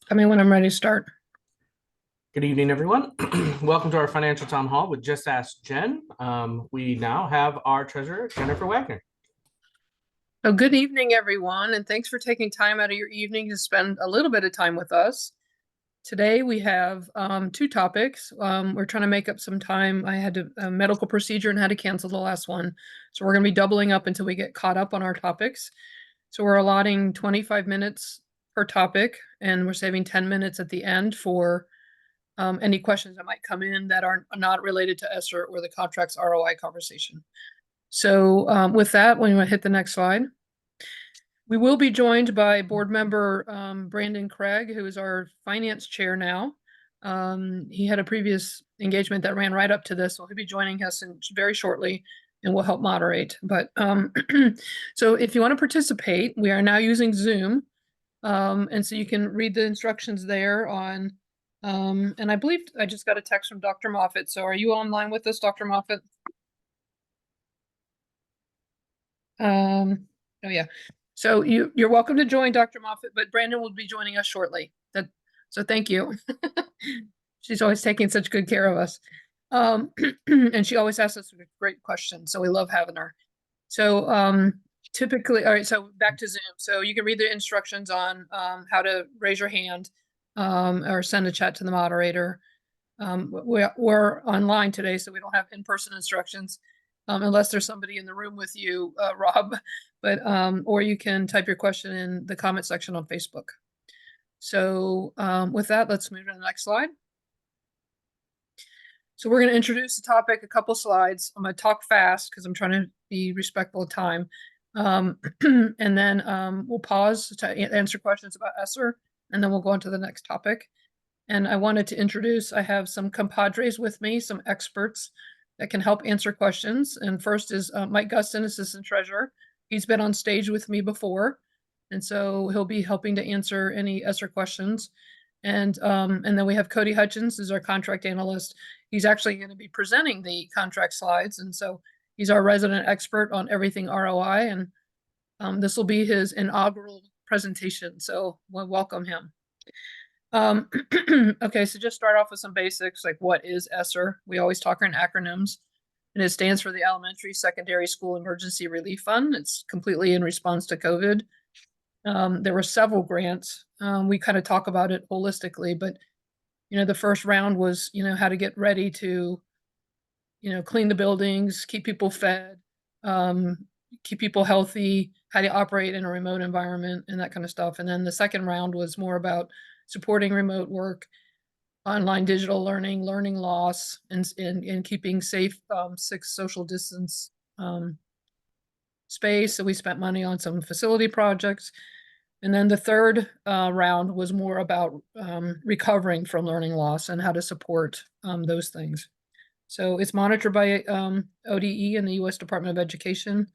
Tell me when I'm ready to start. Good evening, everyone. Welcome to our financial town hall with Just Ask Jen. We now have our treasurer, Jennifer Wagner. So good evening, everyone, and thanks for taking time out of your evening to spend a little bit of time with us. Today we have two topics. We're trying to make up some time. I had a medical procedure and had to cancel the last one. So we're going to be doubling up until we get caught up on our topics. So we're allotting 25 minutes per topic, and we're saving 10 minutes at the end for any questions that might come in that are not related to ESSER or the contract's ROI conversation. So with that, when we hit the next slide, we will be joined by board member Brandon Craig, who is our finance chair now. He had a previous engagement that ran right up to this, so he'll be joining us very shortly and will help moderate. But so if you want to participate, we are now using Zoom. And so you can read the instructions there on, and I believe I just got a text from Dr. Moffitt. So are you online with us, Dr. Moffitt? Oh yeah. So you're welcome to join Dr. Moffitt, but Brandon will be joining us shortly. So thank you. She's always taking such good care of us. And she always asks us great questions. So we love having her. So typically, all right, so back to Zoom. So you can read the instructions on how to raise your hand or send a chat to the moderator. We're online today, so we don't have in-person instructions. Unless there's somebody in the room with you, Rob, but or you can type your question in the comment section on Facebook. So with that, let's move to the next slide. So we're going to introduce the topic, a couple slides. I'm going to talk fast because I'm trying to be respectful of time. And then we'll pause to answer questions about ESSER, and then we'll go on to the next topic. And I wanted to introduce, I have some compadres with me, some experts that can help answer questions. And first is Mike Gustin, Assistant Treasurer. He's been on stage with me before, and so he'll be helping to answer any ESSER questions. And then we have Cody Hutchins, who's our contract analyst. He's actually going to be presenting the contract slides, and so he's our resident expert on everything ROI. And this will be his inaugural presentation, so we'll welcome him. Okay, so just start off with some basics, like what is ESSER? We always talk in acronyms, and it stands for the Elementary Secondary School Emergency Relief Fund. It's completely in response to COVID. There were several grants. We kind of talk about it holistically, but the first round was, how to get ready to, clean the buildings, keep people fed, keep people healthy, how to operate in a remote environment, and that kind of stuff. And then the second round was more about supporting remote work, online digital learning, learning loss, and keeping safe 6 social distance space. So we spent money on some facility projects. And then the third round was more about recovering from learning loss and how to support those things. So it's monitored by ODE and the U.S. Department of Education.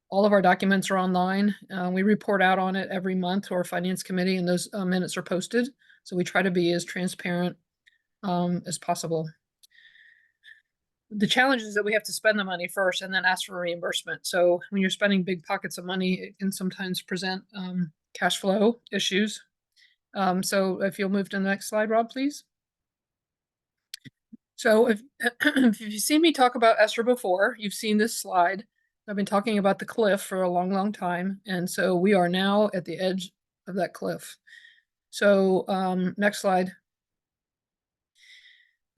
All of our documents are online. We report out on it every month to our finance committee, and those minutes are posted. So we try to be as transparent as possible. The challenge is that we have to spend the money first and then ask for reimbursement. So when you're spending big pockets of money, it can sometimes present cash flow issues. So if you'll move to the next slide, Rob, please. So if you've seen me talk about ESSER before, you've seen this slide. I've been talking about the cliff for a long, long time. And so we are now at the edge of that cliff. So next slide.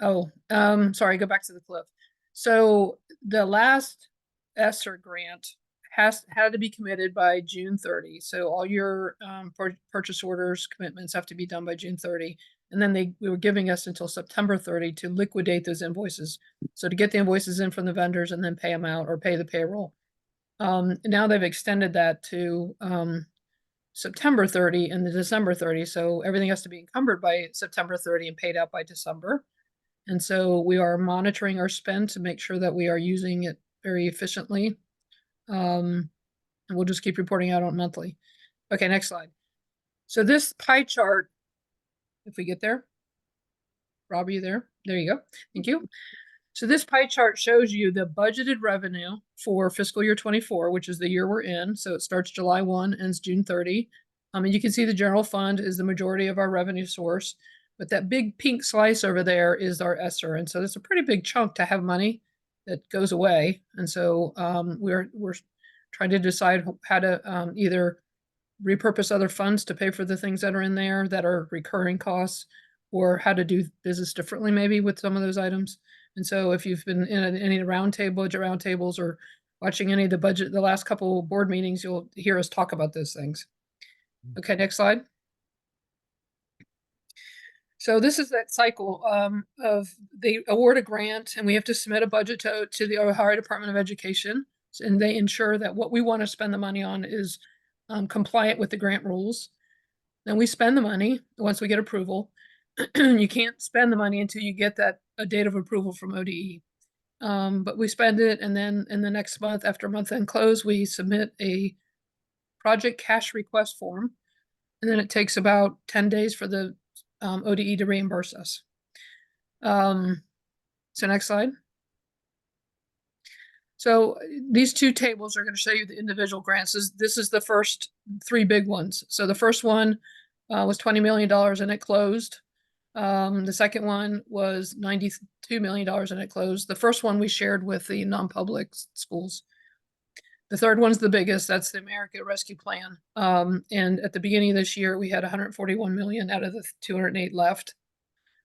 Oh, sorry, go back to the cliff. So the last ESSER grant had to be committed by June 30. So all your purchase orders, commitments have to be done by June 30. And then we were giving us until September 30 to liquidate those invoices. So to get the invoices in from the vendors and then pay them out or pay the payroll. Now they've extended that to September 30 and the December 30. So everything has to be encumbered by September 30 and paid out by December. And so we are monitoring our spend to make sure that we are using it very efficiently. And we'll just keep reporting out on monthly. Okay, next slide. So this pie chart, if we get there, Rob, are you there? There you go. Thank you. So this pie chart shows you the budgeted revenue for fiscal year 24, which is the year we're in. So it starts July 1, ends June 30. And you can see the general fund is the majority of our revenue source, but that big pink slice over there is our ESSER. And so it's a pretty big chunk to have money that goes away. And so we're trying to decide how to either repurpose other funds to pay for the things that are in there that are recurring costs, or how to do business differently maybe with some of those items. And so if you've been in any of the budget roundtables or watching any of the last couple board meetings, you'll hear us talk about those things. Okay, next slide. So this is that cycle of they award a grant and we have to submit a budget to the Ohio Department of Education. And they ensure that what we want to spend the money on is compliant with the grant rules. Then we spend the money once we get approval. You can't spend the money until you get a date of approval from ODE. But we spend it, and then in the next month, after month end close, we submit a project cash request form. And then it takes about 10 days for the ODE to reimburse us. So next slide. So these two tables are going to show you the individual grants. This is the first three big ones. So the first one was $20 million and it closed. The second one was $92 million and it closed. The first one we shared with the non-public schools. The third one's the biggest. That's the America Rescue Plan. And at the beginning of this year, we had 141 million out of the 208 left.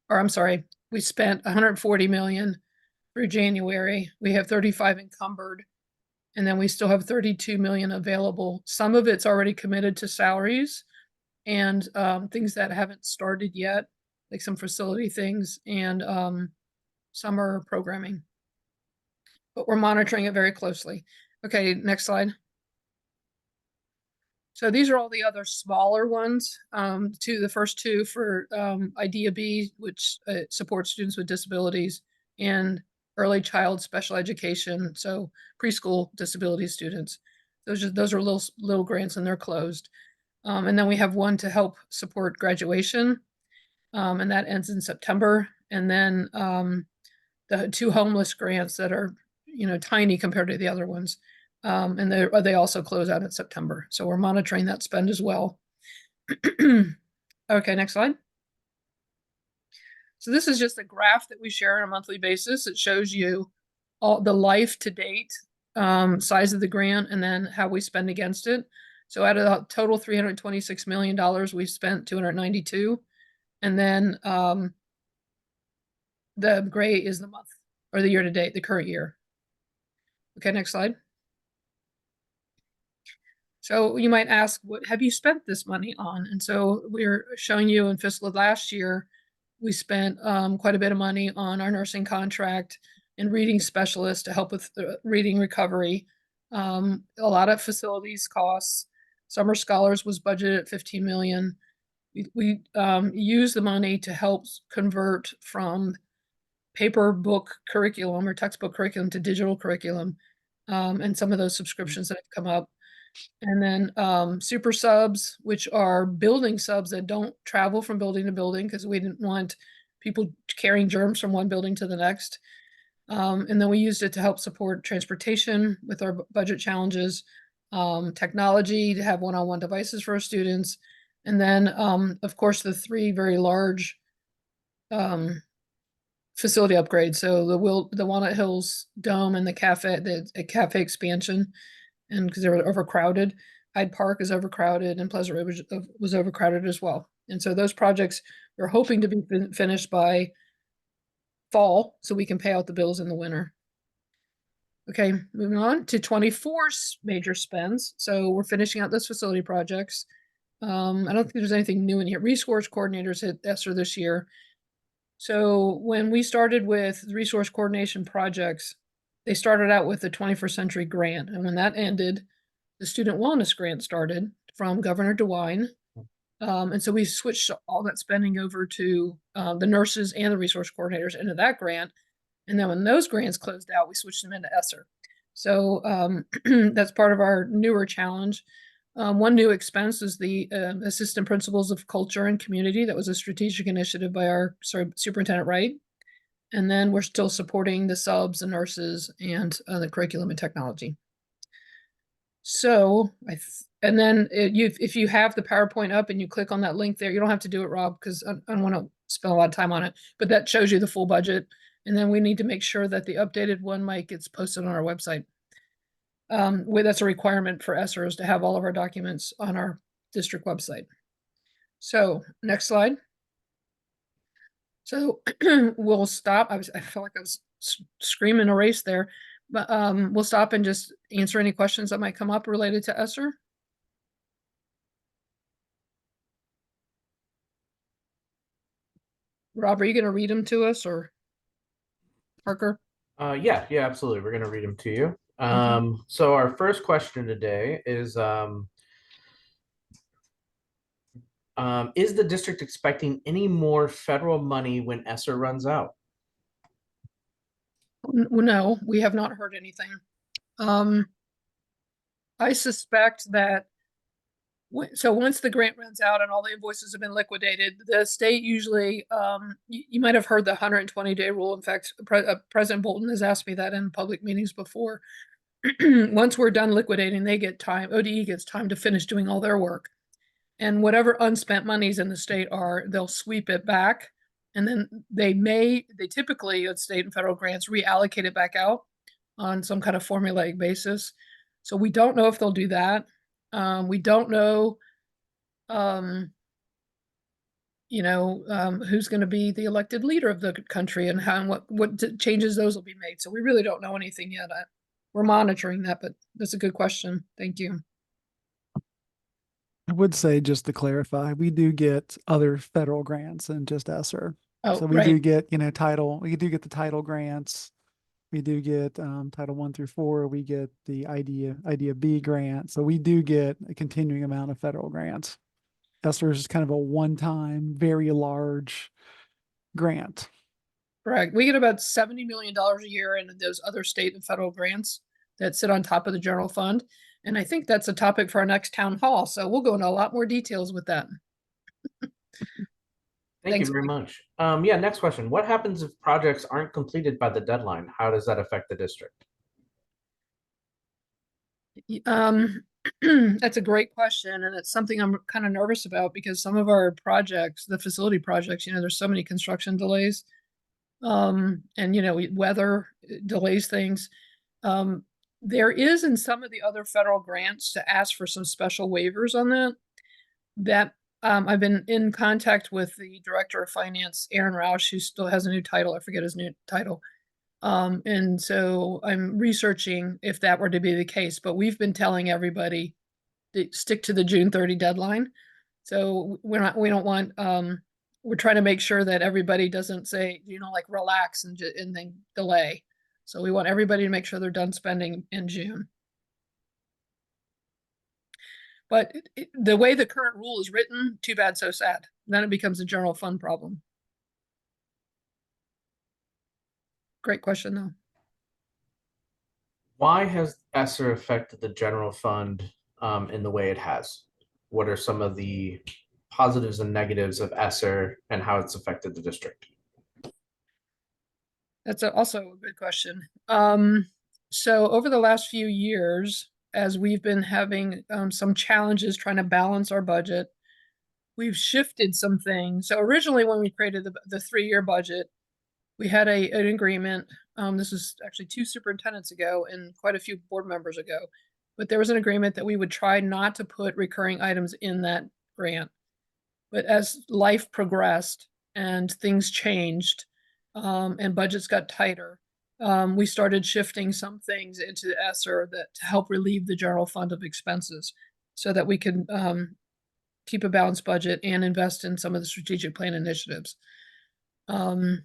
Or I'm sorry, we spent 140 million through January. We have 35 encumbered, and then we still have 32 million available. Some of it's already committed to salaries and things that haven't started yet, like some facility things, and some are programming. But we're monitoring it very closely. Okay, next slide. So these are all the other smaller ones. The first two for IDEA B, which supports students with disabilities, and early child special education, so preschool disability students. Those are little grants and they're closed. And then we have one to help support graduation, and that ends in September. And then the two homeless grants that are tiny compared to the other ones. And they also close out in September. So we're monitoring that spend as well. Okay, next slide. So this is just a graph that we share on a monthly basis. It shows you all the life to date size of the grant and then how we spend against it. So out of the total $326 million, we spent 292. And then the gray is the month or the year to date, the current year. Okay, next slide. So you might ask, what have you spent this money on? And so we're showing you in fiscal last year, we spent quite a bit of money on our nursing contract and reading specialists to help with the reading recovery. A lot of facilities costs. Summer Scholars was budgeted at 15 million. We use the money to help convert from paper book curriculum or textbook curriculum to digital curriculum, and some of those subscriptions that have come up. And then super subs, which are building subs that don't travel from building to building because we didn't want people carrying germs from one building to the next. And then we used it to help support transportation with our budget challenges, technology to have one-on-one devices for our students. And then, of course, the three very large facility upgrades. So the Walnut Hills Dome and the cafe expansion. And because they were overcrowded, Hyde Park is overcrowded and Pleasant Ridge was overcrowded as well. And so those projects we're hoping to be finished by fall so we can pay out the bills in the winter. Okay, moving on to 24's major spends. So we're finishing out those facility projects. I don't think there's anything new in here. Resource coordinators hit ESSER this year. So when we started with resource coordination projects, they started out with the 21st Century Grant. And when that ended, the Student Wellness Grant started from Governor DeWine. And so we switched all that spending over to the nurses and the resource coordinators into that grant. And then when those grants closed out, we switched them into ESSER. So that's part of our newer challenge. One new expense is the Assistant Principals of Culture and Community. That was a strategic initiative by our Superintendent Wright. And then we're still supporting the subs and nurses and the curriculum and technology. So and then if you have the PowerPoint up and you click on that link there, you don't have to do it, Rob, because I don't want to spend a lot of time on it, but that shows you the full budget. And then we need to make sure that the updated one, Mike, gets posted on our website. That's a requirement for ESSERs to have all of our documents on our district website. So next slide. So we'll stop. I felt like I was screaming erase there, but we'll stop and just answer any questions that might come up related to ESSER. Rob, are you going to read them to us, or Parker? Yeah, absolutely. We're going to read them to you. So our first question today is the district expecting any more federal money when ESSER runs out? No, we have not heard anything. I suspect that so once the grant runs out and all the invoices have been liquidated, the state usually, you might have heard the 120-day rule. In fact, President Bolton has asked me that in public meetings before. Once we're done liquidating, they get time, ODE gets time to finish doing all their work. And whatever unspent monies in the state are, they'll sweep it back. And then they typically, at state and federal grants, reallocate it back out on some kind of formulaic basis. So we don't know if they'll do that. We don't know, who's going to be the elected leader of the country and how and what changes those will be made. So we really don't know anything yet. We're monitoring that, but that's a good question. Thank you. I would say, just to clarify, we do get other federal grants than just ESSER. Oh, so we right. do get, we do get the title grants. We do get Title 1 through 4. We get the IDEA B grant. So we do get a continuing amount of federal grants. ESSER is kind of a one-time, very large grant. Correct. We get about $70 million a year in those other state and federal grants that sit on top of the general fund. And I think that's a topic for our next town hall. So we'll go into a lot more details with that. Thank you very much. Yeah, next question. What happens if projects aren't completed by the deadline? How does that affect the district? That's a great question, and it's something I'm kind of nervous about because some of our projects, the facility projects, there's so many construction delays. And weather delays things. There is in some of the other federal grants to ask for some special waivers on that. I've been in contact with the director of finance, Aaron Roush, who still has a new title. I forget his new title. And so I'm researching if that were to be the case, but we've been telling everybody to stick to the June 30 deadline. So we don't want, we're trying to make sure that everybody doesn't say, like relax and then delay. So we want everybody to make sure they're done spending in June. But the way the current rule is written, too bad, so sad. Then it becomes a general fund problem. Great question, though. Why has ESSER affected the general fund in the way it has? What are some of the positives and negatives of ESSER and how it's affected the district? That's also a good question. So over the last few years, as we've been having some challenges trying to balance our budget, we've shifted some things. So originally when we created the 3-year budget, we had an agreement. This was actually 2 superintendents ago and quite a few board members ago. But there was an agreement that we would try not to put recurring items in that grant. But as life progressed and things changed and budgets got tighter, we started shifting some things into ESSER to help relieve the general fund of expenses so that we can keep a balanced budget and invest in some of the strategic plan initiatives. Some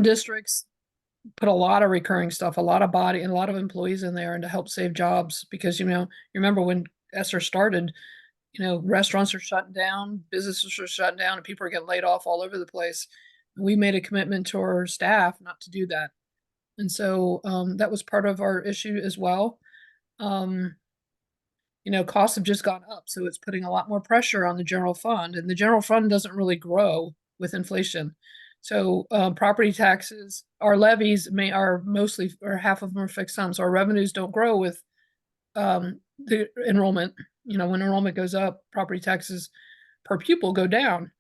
districts put a lot of recurring stuff, a lot of body and a lot of employees in there and to help save jobs because, you remember when ESSER started, restaurants are shutting down, businesses are shutting down, and people are getting laid off all over the place. We made a commitment to our staff not to do that. And so that was part of our issue as well. Costs have just gone up, so it's putting a lot more pressure on the general fund, and the general fund doesn't really grow with inflation. So property taxes, our levies are mostly, or half of them are fixed sums. So our revenues don't grow with the enrollment. You know, when enrollment goes up, property taxes per pupil go down.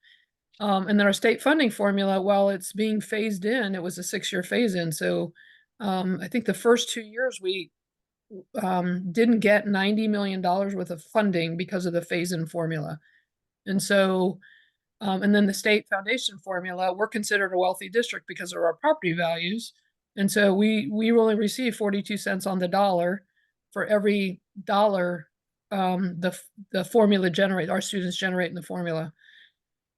And then our state funding formula, while it's being phased in, it was a 6-year phase in. So I think the first 2 years we didn't get $90 million worth of funding because of the phase in formula. And so, and then the state foundation formula, we're considered a wealthy district because of our property values. And so we only receive 42 cents on the dollar for every dollar the formula generate, our students generate in the formula,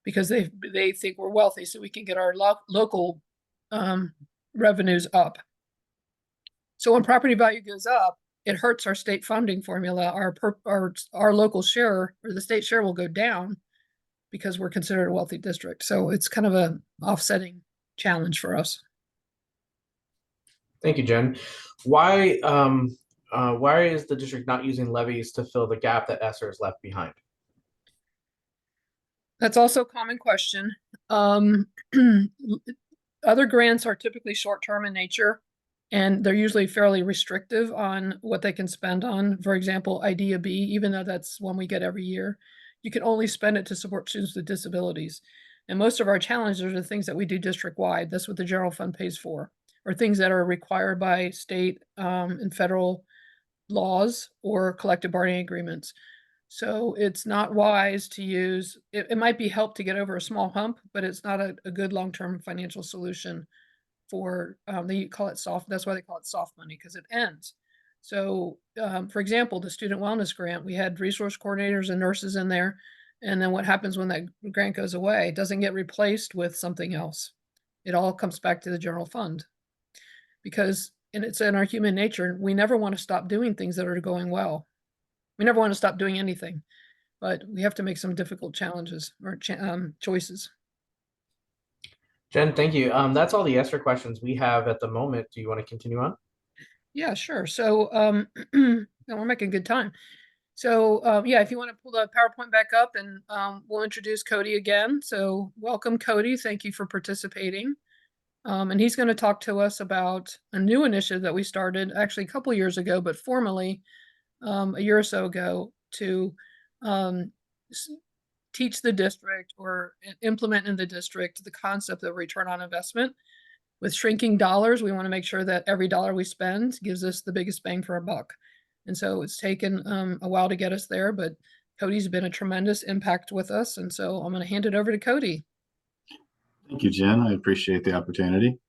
because they think we're wealthy, so we can get our local revenues up. So when property value goes up, it hurts our state funding formula. Our local share, or the state share, will go down because we're considered a wealthy district. So it's kind of a offsetting challenge for us. Thank you, Jen. Why is the district not using levies to fill the gap that ESSER has left behind? That's also a common question. Other grants are typically short-term in nature, and they're usually fairly restrictive on what they can spend on. For example, IDEA B, even though that's one we get every year, you can only spend it to support students with disabilities. And most of our challenges are the things that we do district-wide. That's what the general fund pays for, or things that are required by state and federal laws or collective bargaining agreements. So it's not wise to use, it might be help to get over a small hump, but it's not a good long-term financial solution for, they call it soft, that's why they call it soft money, because it ends. So for example, the student wellness grant, we had resource coordinators and nurses in there. And then what happens when that grant goes away? It doesn't get replaced with something else. It all comes back to the general fund. Because, and it's in our human nature, we never want to stop doing things that are going well. We never want to stop doing anything, but we have to make some difficult challenges or choices. Jen, thank you. That's all the ESSER questions we have at the moment. Do you want to continue on? Yeah, sure. So we're making good time. So yeah, if you want to pull the PowerPoint back up, and we'll introduce Cody again. So welcome, Cody. Thank you for participating. And he's going to talk to us about a new initiative that we started actually a couple years ago, but formally a year or so ago, to teach the district or implement in the district the concept of return on investment. With shrinking dollars, we want to make sure that every dollar we spend gives us the biggest bang for our buck. And so it's taken a while to get us there, but Cody's been a tremendous impact with us. And so I'm going to hand it over to Cody. Thank you, Jen. I appreciate the opportunity.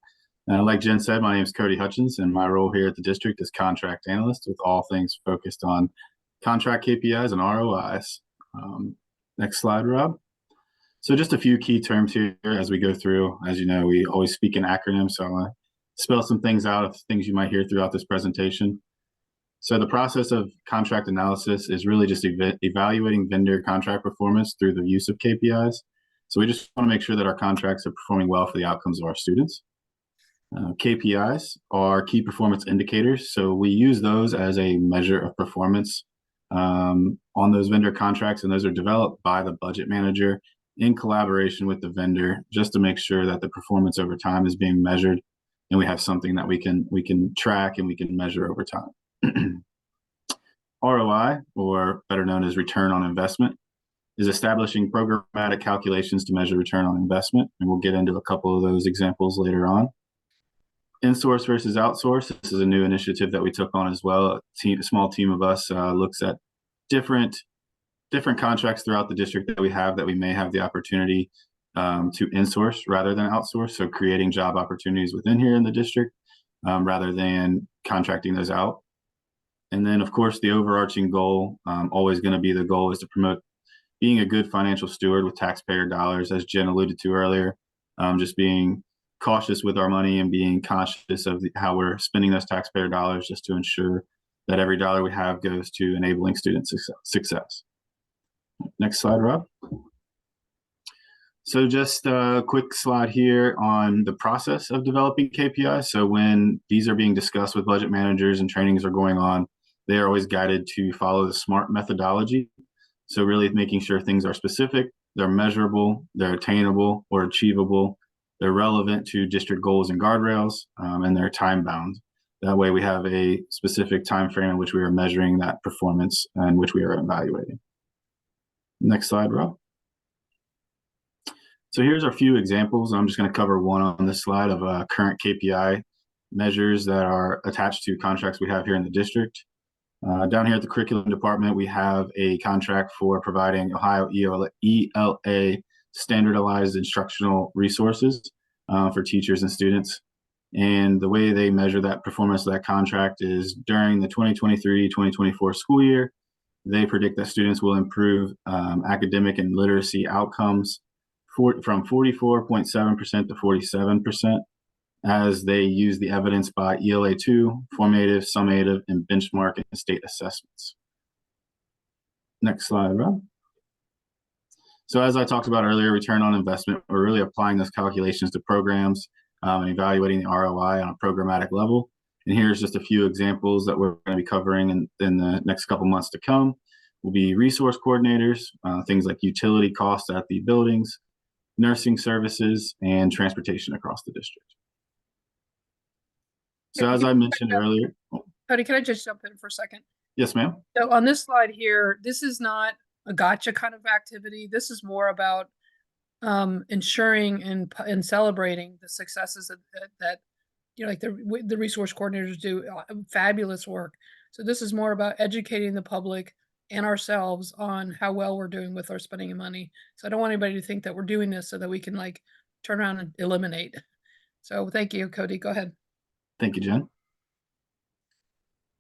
Like Jen said, my name is Cody Hutchins, and my role here at the district is contract analyst, with all things focused on contract KPIs and ROIs. Next slide, Rob. So just a few key terms here as we go through. As you know, we always speak in acronyms, so I want to spell some things out of things you might hear throughout this presentation. So the process of contract analysis is really just evaluating vendor contract performance through the use of KPIs. So we just want to make sure that our contracts are performing well for the outcomes of our students. KPIs are key performance indicators. So we use those as a measure of performance on those vendor contracts, and those are developed by the budget manager in collaboration with the vendor, just to make sure that the performance over time is being measured, and we have something that we can track and we can measure over time. ROI, or better known as return on investment, is establishing programmatic calculations to measure return on investment, and we'll get into a couple of those examples later on. In-source versus outsource. This is a new initiative that we took on as well. A small team of us looks at different contracts throughout the district that we have that we may have the opportunity to in-source rather than outsource. So creating job opportunities within here in the district rather than contracting those out. And then, of course, the overarching goal, always going to be the goal, is to promote being a good financial steward with taxpayer dollars, as Jen alluded to earlier, just being cautious with our money and being conscious of how we're spending those taxpayer dollars, just to ensure that every dollar we have goes to enabling student success. Next slide, Rob. So just a quick slide here on the process of developing KPIs. So when these are being discussed with budget managers and trainings are going on, they are always guided to follow the SMART methodology. So really making sure things are specific, they're measurable, they're attainable or achievable, they're relevant to district goals and guardrails, and they're time bound. That way we have a specific time frame in which we are measuring that performance and which we are evaluating. Next slide, Rob. So here's a few examples. I'm just going to cover one on this slide of current KPI measures that are attached to contracts we have here in the district. Down here at the curriculum department, we have a contract for providing Ohio ELA standardized instructional resources for teachers and students. And the way they measure that performance of that contract is during the 2023-2024 school year, they predict that students will improve academic and literacy outcomes from 44.7% to 47% as they use the evidence by ELA2, formative, summative, and benchmark and state assessments. Next slide, Rob. So as I talked about earlier, return on investment, we're really applying those calculations to programs and evaluating the ROI on a programmatic level. And here's just a few examples that we're going to be covering in the next couple months to come. Will be resource coordinators, things like utility costs at the buildings, nursing services, and transportation across the district. So as I mentioned earlier, Cody, can I just jump in for a second? yes, ma'am. So on this slide here, this is not a gotcha kind of activity. This is more about ensuring and celebrating the successes that you know, like the resource coordinators do fabulous work. So this is more about educating the public and ourselves on how well we're doing with our spending of money. So I don't want anybody to think that we're doing this so that we can like turn around and eliminate. So thank you, Cody. Go ahead. Thank you, Jen.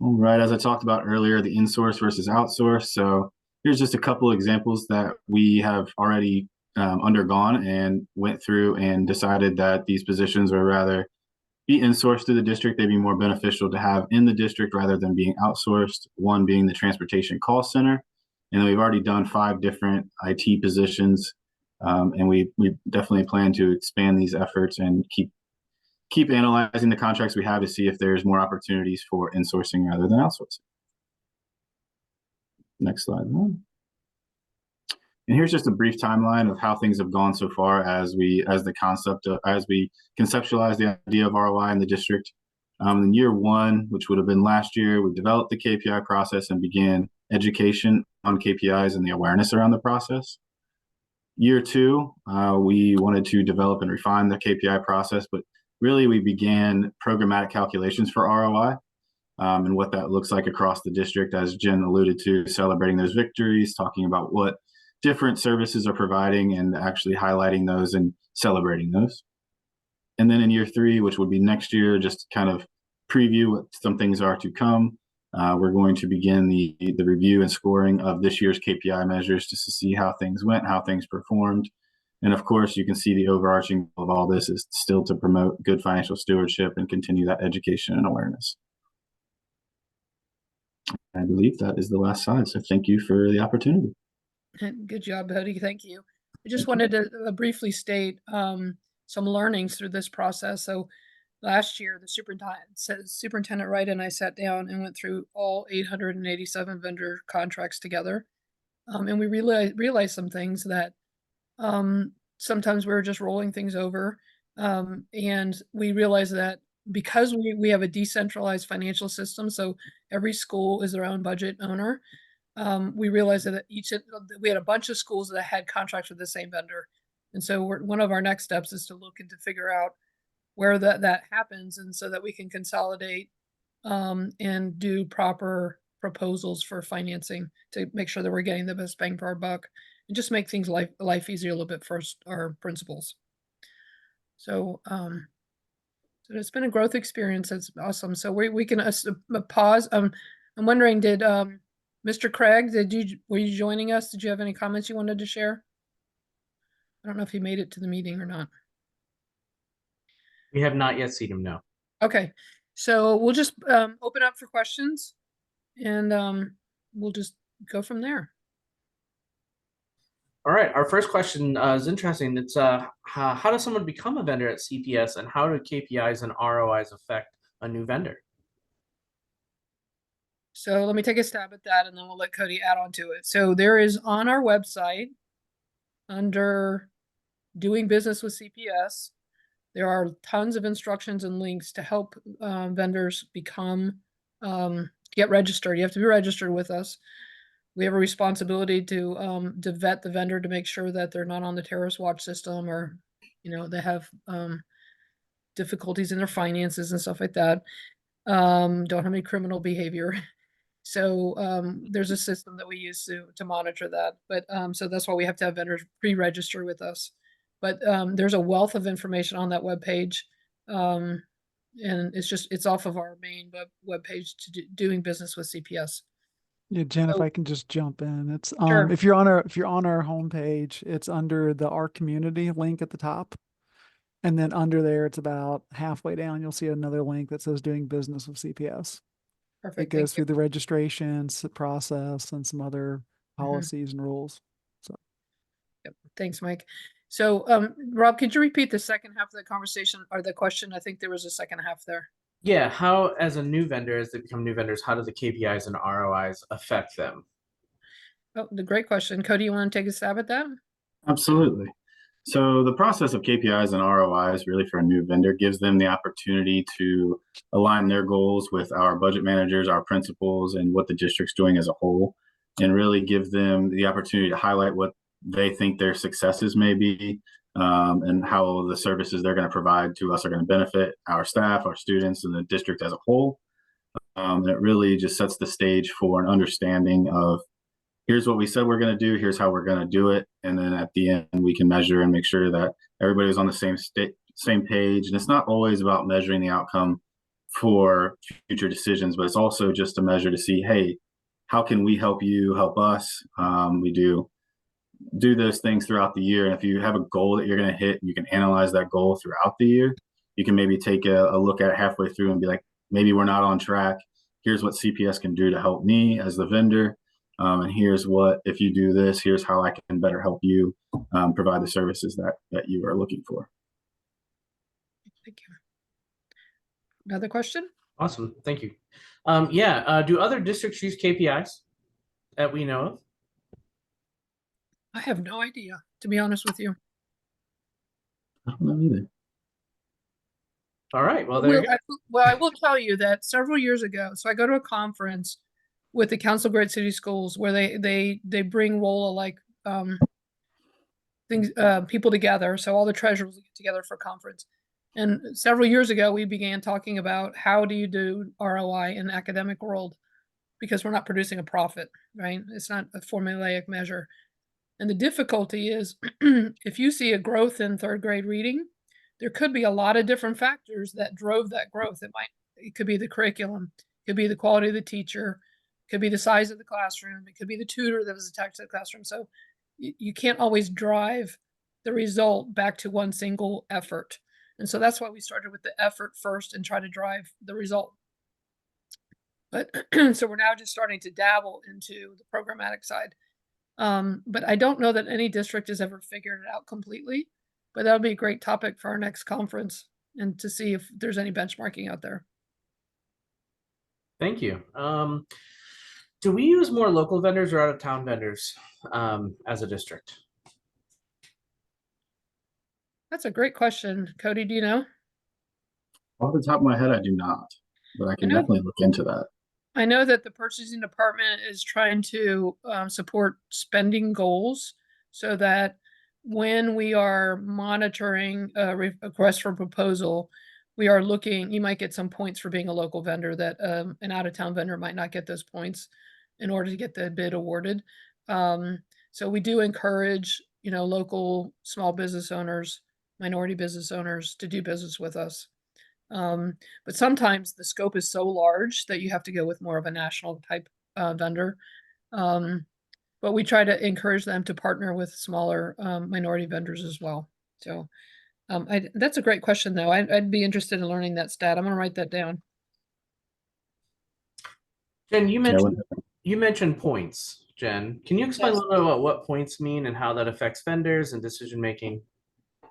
All right, as I talked about earlier, the in-source versus outsource. So here's just a couple examples that we have already undergone and went through and decided that these positions are rather be in-sourced to the district. They'd be more beneficial to have in the district rather than being outsourced, one being the transportation call center. And then we've already done 5 different IT positions. And we definitely plan to expand these efforts and keep analyzing the contracts we have to see if there's more opportunities for insourcing rather than outsourcing. Next slide. And here's just a brief timeline of how things have gone so far as we conceptualize the idea of ROI in the district. In year 1, which would have been last year, we developed the KPI process and began education on KPIs and the awareness around the process. Year 2, we wanted to develop and refine the KPI process, but really we began programmatic calculations for ROI and what that looks like across the district, as Jen alluded to, celebrating those victories, talking about what different services are providing and actually highlighting those and celebrating those. And then in year 3, which would be next year, just kind of preview what some things are to come. We're going to begin the review and scoring of this year's KPI measures just to see how things went, how things performed. And of course, you can see the overarching goal of all this is still to promote good financial stewardship and continue that education and awareness. I believe that is the last slide. So thank you for the opportunity. Good job, Cody. Thank you. I just wanted to briefly state some learnings through this process. So last year, the superintendent Wright and I sat down and went through all 887 vendor contracts together. And we realized some things that sometimes we were just rolling things over. And we realized that because we have a decentralized financial system, so every school is their own budget owner, we realized that we had a bunch of schools that had contracts with the same vendor. And so one of our next steps is to look and to figure out where that happens, and so that we can consolidate and do proper proposals for financing to make sure that we're getting the best bang for our buck and just make things life easier a little bit for our principals. So so it's been a growth experience. It's awesome. So we can pause. I'm wondering, did Mr. Craig, were you joining us? Did you have any comments you wanted to share? I don't know if he made it to the meeting or not. We have not yet seen him, no. Okay, so we'll just open up for questions, and we'll just go from there. All right, our first question is interesting. It's how does someone become a vendor at CPS, and how do KPIs and ROIs affect a new vendor? So let me take a stab at that, and then we'll let Cody add on to it. So there is on our website, under doing business with CPS, There are tons of instructions and links to help vendors get registered. You have to be registered with us. We have a responsibility to vet the vendor to make sure that they're not on the terrorist watch system, or, they have difficulties in their finances and stuff like that. Don't have any criminal behavior. So there's a system that we use to monitor that. But so that's why we have to have vendors pre-register with us. But there's a wealth of information on that webpage. And it's off of our main webpage to doing business with CPS. Yeah, Jen, if So- I can just jump in, it's Sure. if you're on our homepage, it's under the Our Community link at the top. And then under there, it's about halfway down, you'll see another link that says doing business with CPS. It Perfect. goes Thank through the registrations process and some other Mhm. policies and rules. Yep. Thanks, Mike. So, Rob, could you repeat the second half of the conversation or the question? I think there was a second half there. Yeah, how, as a new vendor, as they become new vendors, how do the KPIs and ROIs affect them? Oh, the great question. Cody, you want to take a stab at that? Absolutely. So the process of KPIs and ROIs really for a new vendor gives them the opportunity to align their goals with our budget managers, our principals, and what the district's doing as a whole, and really give them the opportunity to highlight what they think their successes may be, and how the services they're going to provide to us are going to benefit our staff, our students, and the district as a whole. And it really just sets the stage for an understanding of, here's what we said we're going to do, here's how we're going to do it, and then at the end we can measure and make sure that everybody's on the same page. And it's not always about measuring the outcome for future decisions, but it's also just a measure to see, hey, how can we help you help us? We do those things throughout the year, and if you have a goal that you're going to hit, you can analyze that goal throughout the year. You can maybe take a look at it halfway through and be like, maybe we're not on track. Here's what CPS can do to help me as the vendor. And here's what, if you do this, here's how I can better help you provide the services that you are looking for. Thank you. Another question? Awesome, thank you. Do other districts use KPIs that we know of? I have no idea, to be honest with you. I don't know either. All right, well, there you go. I will tell you that several years ago, so I go to a conference with the Council of Great City Schools where they bring ROLA like things people together. So all the treasurers get together for a conference. And several years ago, we began talking about how do you do ROI in the academic world, because we're not producing a profit, right? It's not a formulaic measure. And the difficulty is if you see a growth in third grade reading, there could be a lot of different factors that drove that growth. It could be the curriculum, it could be the quality of the teacher, it could be the size of the classroom, it could be the tutor that was attached to the classroom. So you can't always drive the result back to one single effort. And so that's why we started with the effort first and try to drive the result. But so we're now just starting to dabble into the programmatic side. But I don't know that any district has ever figured it out completely, but that'll be a great topic for our next conference and to see if there's any benchmarking out there. Thank you. Do we use more local vendors or out of town vendors as a district? That's a great question. Cody, do you know? Off the top of my head, I do not, but I can know- definitely look into that. I know that the purchasing department is trying to support spending goals so that when we are monitoring a request for proposal, we are looking, you might get some points for being a local vendor that an out-of-town vendor might not get those points in order to get the bid awarded. So we do encourage, local small business owners, minority business owners to do business with us. But sometimes the scope is so large that you have to go with more of a national type vendor. But we try to encourage them to partner with smaller minority vendors as well. So that's a great question, though. I'd be interested in learning that stat. I'm going to write that down. Jen, you mentioned Yeah, you mentioned points. Jen, can you explain a little bit about what points mean and how that affects vendors and decision making?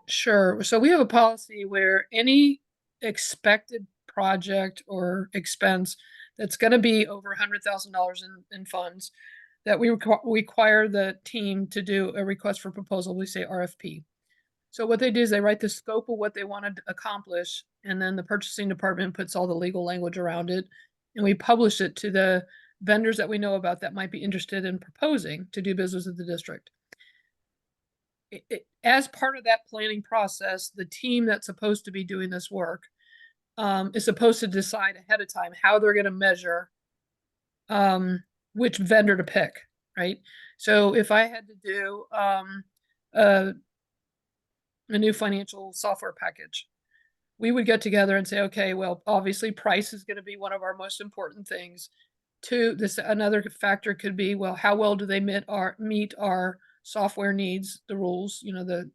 Sure. So we have a policy where any expected project or expense that's going to be over $100,000 in funds, that we require the team to do a request for proposal. We say RFP. So what they do is they write the scope of what they want to accomplish, and then the purchasing department puts all the legal language around it, and we publish it to the vendors that we know about that might be interested in proposing to do business with the district. As part of that planning process, the team that's supposed to be doing this work is supposed to decide ahead of time how they're going to measure which vendor to pick, right? So if I had to do a new financial software package, we would get together and say, okay, well, obviously price is going to be one of our most important things. Two, another factor could be, well, how well do they meet our software needs, the rules, the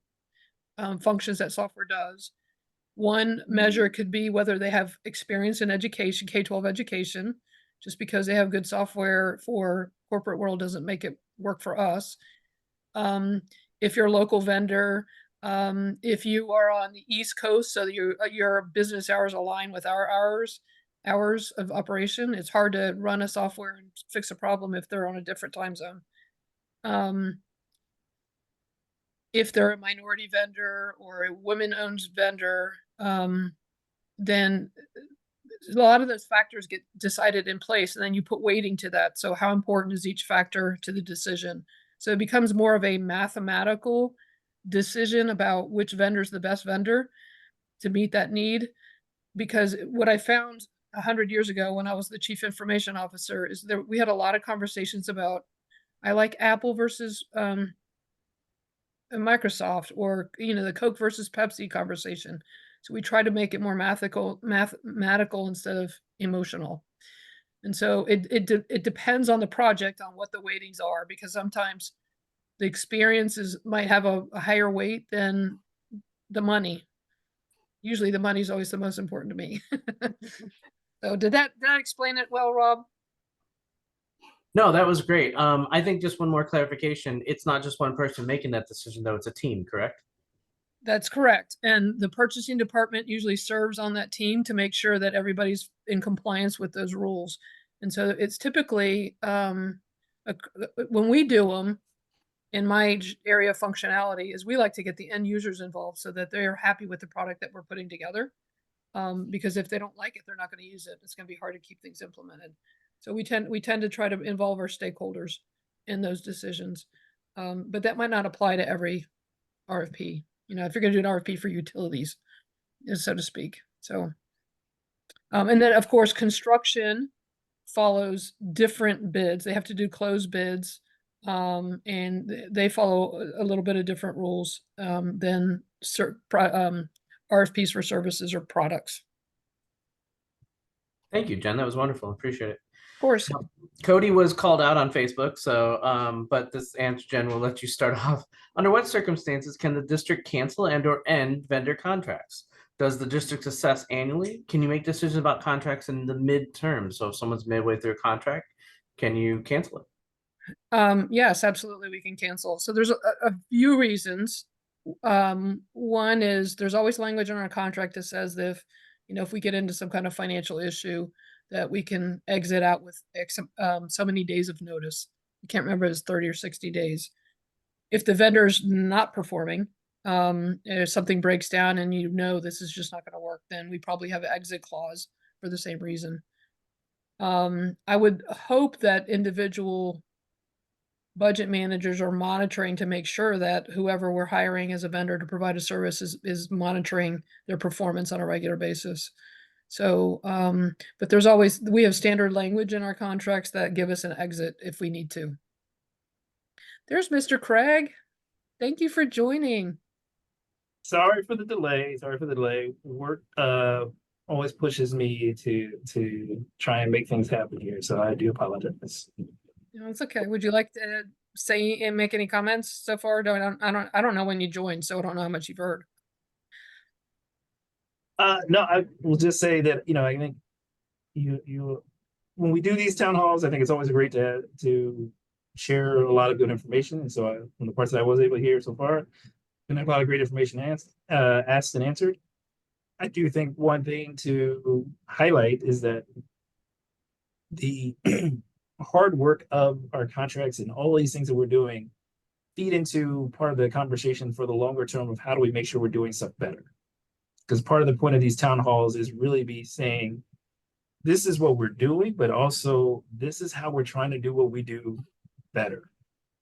functions that software does. One measure could be whether they have experience in education, K-12 education. Just because they have good software for corporate world doesn't make it work for us. If you're a local vendor, if you are on the East Coast, so your business hours align with our hours of operation, it's hard to run a software and fix a problem if they're on a different time zone. If they're a minority vendor or a women-owned vendor, then a lot of those factors get decided in place, and then you put weighting to that. So how important is each factor to the decision? So it becomes more of a mathematical decision about which vendor is the best vendor to meet that need. Because what I found 100 years ago when I was the chief information officer is we had a lot of conversations about, I like Apple versus Microsoft, or the Coke versus Pepsi conversation. So we try to make it more mathematical instead of emotional. And so it depends on the project on what the weightings are, because sometimes the experiences might have a higher weight than the money. Usually the money is always the most important to me. So did that explain it well, Rob? No, that was great. I think just one more clarification. It's not just one person making that decision, though. It's a team, correct? That's correct. And the purchasing department usually serves on that team to make sure that everybody's in compliance with those rules. And so it's typically, when we do them, in my area of functionality, is we like to get the end users involved so that they're happy with the product that we're putting together. Because if they don't like it, they're not going to use it. It's going to be hard to keep things implemented. So we tend to try to involve our stakeholders in those decisions. But that might not apply to every RFP. If you're going to do an RFP for utilities, so to speak. So, and then of course, construction follows different bids. They have to do closed bids, and they follow a little bit of different rules than RFPs for services or products. Thank you, Jen. That was wonderful. Appreciate it. Of course. Cody was called out on Facebook, so but this answer, Jen, will let you start off. Under what circumstances can the district cancel and/or end vendor contracts? Does the district assess annually? Can you make decisions about contracts in the midterm? So if someone's midway through a contract, can you cancel it? Yes, absolutely, we can cancel. So there's a few reasons. One is there's always language in our contract that says that if we get into some kind of financial issue, that we can exit out with so many days of notice. I can't remember if it's 30 or 60 days. If the vendor's not performing, if something breaks down and this is just not going to work, then we probably have an exit clause for the same reason. I would hope that individual budget managers are monitoring to make sure that whoever we're hiring as a vendor to provide a service is monitoring their performance on a regular basis. So, but we have standard language in our contracts that give us an exit if we need to. There's Mr. Craig. Thank you for joining. Sorry for the delay. Work always pushes me to try and make things happen here, so I do apologize. It's okay. Would you like to say and make any comments so far? I don't know when you joined, so I don't know how much you've heard. No, I will just say that I think you when we do these town halls, I think it's always great to share a lot of good information. And so from the parts that I was able to hear so far, been a lot of great information asked and answered. I do think one thing to highlight is that the hard work of our contracts and all these things that we're doing feed into part of the conversation for the longer term of how do we make sure we're doing stuff better. Because part of the point of these town halls is really be saying, this is what we're doing, but also this is how we're trying to do what we do better.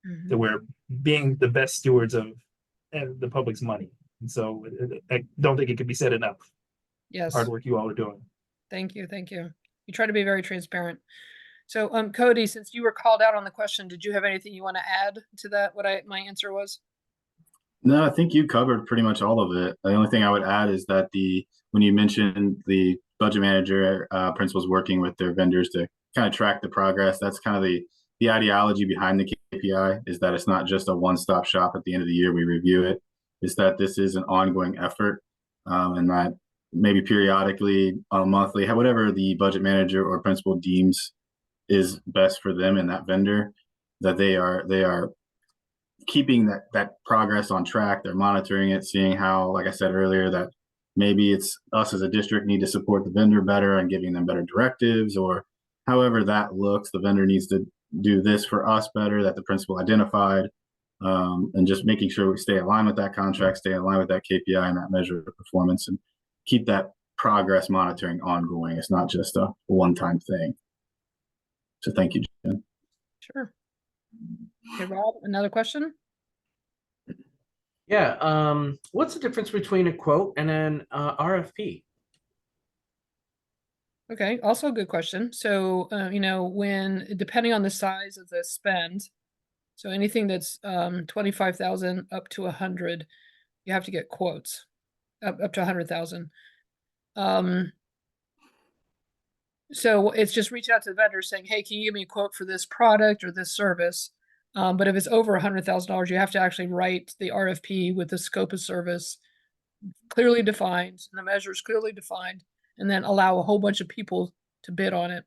Mhm. That we're being the best stewards of the public's money. And so I don't think it could be said enough, Yes. hard work you all are doing. Thank you. Thank you. You try to be very transparent. So, Cody, since you were called out on the question, did you have anything you want to add to that? My answer was? No, I think you covered pretty much all of it. The only thing I would add is that when you mentioned the budget manager, principals working with their vendors to kind of track the progress, that's kind of the ideology behind the KPI, is that it's not just a one-stop shop at the end of the year, we review it. It's that this is an ongoing effort, and that maybe periodically, on a monthly, whatever the budget manager or principal deems is best for them and that vendor, that they are keeping that progress on track. They're monitoring it, seeing how, like I said earlier, that maybe it's us as a district need to support the vendor better and giving them better directives, or however that looks. The vendor needs to do this for us better that the principal identified, and just making sure we stay aligned with that contract, stay aligned with that KPI and that measure of performance, and keep that progress monitoring ongoing. It's not just a one-time thing. So thank you, Jen. Sure. Okay, Rob, another question? Yeah. What's the difference between a quote and an RFP? Okay, also a good question. So, depending on the size of the spend, so anything that's 25,000 up to 100, you have to get quotes up to 100,000. So it's just reach out to the vendor saying, hey, can you give me a quote for this product or this service? But if it's over $100,000, you have to actually write the RFP with the scope of service clearly defined and the measures clearly defined, and then allow a whole bunch of people to bid on it,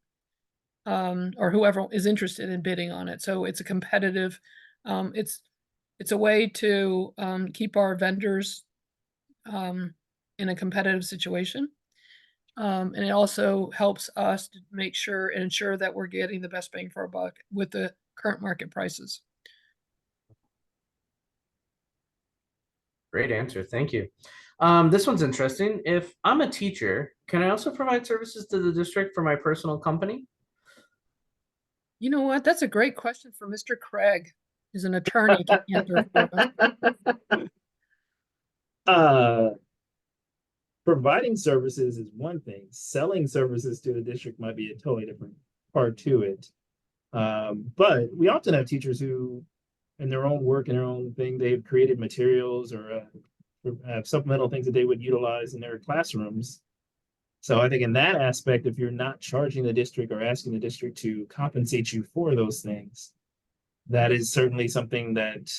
or whoever is interested in bidding on it. So it's a competitive, it's a way to keep our vendors in a competitive situation. And it also helps us to make sure and ensure that we're getting the best bang for our buck with the current market prices. Great answer. Thank you. This one's interesting. If I'm a teacher, can I also provide services to the district for my personal company? You know what? That's a great question for Mr. Craig, who's an attorney to answer for us. Providing services is one thing. Selling services to the district might be a totally different part to it. But we often have teachers who, in their own work and their own thing, they've created materials or have supplemental things that they would utilize in their classrooms. So I think in that aspect, if you're not charging the district or asking the district to compensate you for those things, that is certainly something that,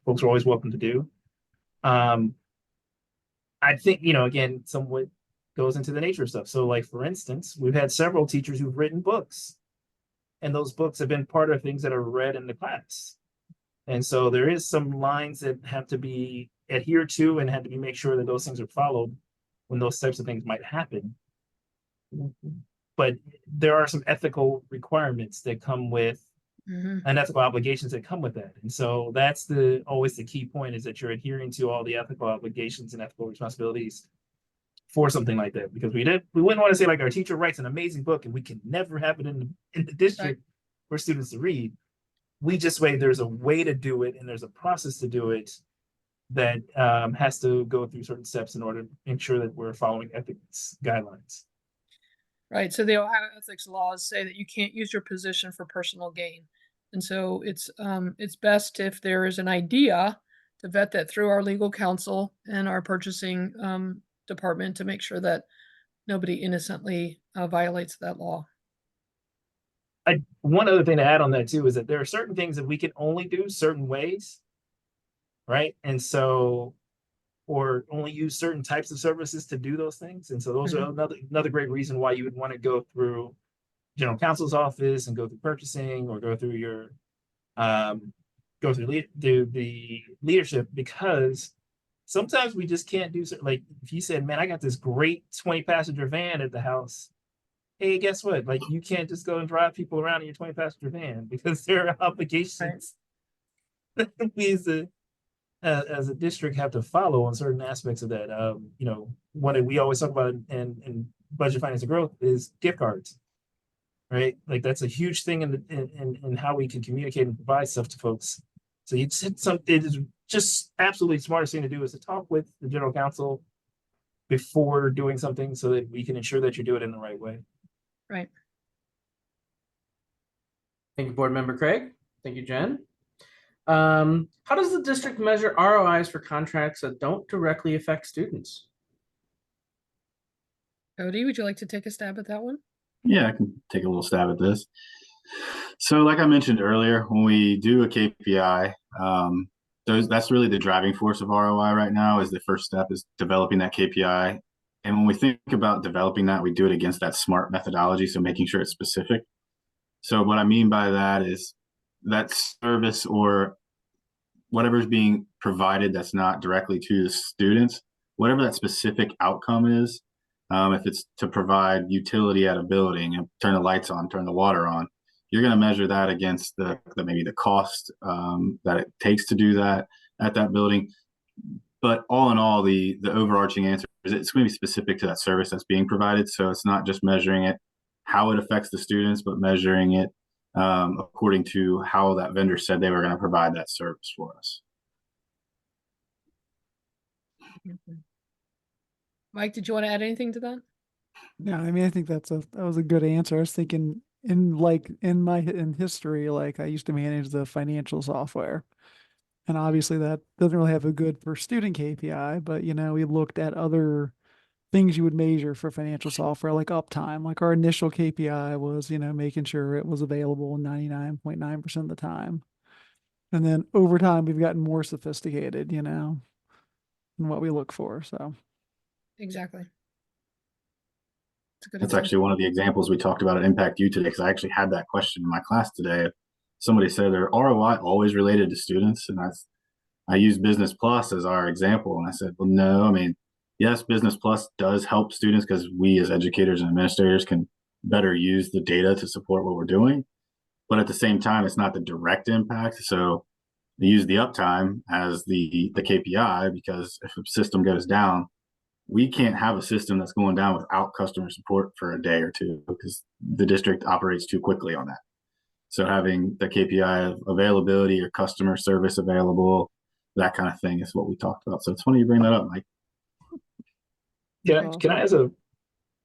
folks are always welcome to do. I think, again, somewhat goes into the nature of stuff. So like, for instance, we've had several teachers who've written books, and those books have been part of things that are read in the class. And so there is some lines that have to be adhered to and had to be make sure that those things are followed when those types of things might happen. But there are some ethical requirements that come with and ethical obligations that come with that. And so that's always the key point, is that you're adhering to all the ethical obligations and ethical responsibilities for something like that. Because we wouldn't want to say, like, our teacher writes an amazing book and we can never have it in the district for students to read. We just there's a way to do it, and there's a process to do it that has to go through certain steps in order to ensure that we're following ethics guidelines. Right. So the Ohio ethics laws say that you can't use your position for personal gain. And so it's best if there is an idea to vet that through our legal counsel and our purchasing department to make sure that nobody innocently violates that law. One other thing to add on that too is that there are certain things that we can only do certain ways, right? And so, or only use certain types of services to do those things. And so those are another great reason why you would want to go through general counsel's office and go through purchasing, or go through your the leadership, because sometimes we just can't do certain, like if you said, man, I got this great 20-passenger van at the house. Hey, guess what? Like, you can't just go and drive people around in your 20-passenger van, because there are obligations we as a district have to follow on certain aspects of that. You know, what we always talk about in budget finance and growth is gift cards, right? Like that's a huge thing in how we can communicate and provide stuff to folks. So you said something. It is just absolutely smartest thing to do is to talk with the general counsel before doing something so that we can ensure that you do it in the right way. Right. Thank you, Board Member Craig. Thank you, Jen. How does the district measure ROIs for contracts that don't directly affect students? Cody, would you like to take a stab at that one? Yeah, I can take a little stab at this. So like I mentioned earlier, when we do a KPI, that's really the driving force of ROI right now. Is the first step is developing that KPI. And when we think about developing that, we do it against that SMART methodology. So making sure it's specific. So what I mean by that is that service or whatever's being provided that's not directly to the students, whatever that specific outcome is, if it's to provide utility at a building and turn the lights on, turn the water on, you're going to measure that against the maybe the cost that it takes to do that at that building. But all in all, the overarching answer is it's going to be specific to that service that's being provided. So it's not just measuring it how it affects the students, but measuring it according to how that vendor said they were going to provide that service for us. Mike, did you want to add anything to that? Yeah, I mean, I think that was a good answer. I was thinking in history, like I used to manage the financial software. And obviously that doesn't really have a good per student KPI, but you know, we looked at other things you would measure for financial software, like uptime. Like our initial KPI was, you know, making sure it was available 99.9% of the time. And then over time, we've gotten more sophisticated, you know, in what we look for. So Exactly. That's actually one of the examples we talked about at Impact U today, because I actually had that question in my class today. Somebody said, "Are ROI always related to students?" And I used Business Plus as our example. And I said, well, no, I mean, yes, Business Plus does help students because we as educators and administrators can better use the data to support what we're doing. But at the same time, it's not the direct impact. So they use the uptime as the KPI, because if a system goes down, we can't have a system that's going down without customer support for a day or two, because the district operates too quickly on that. So having the KPI of availability or customer service available, that kind of thing is what we talked about. So it's funny you bring that up, Mike. Can I ask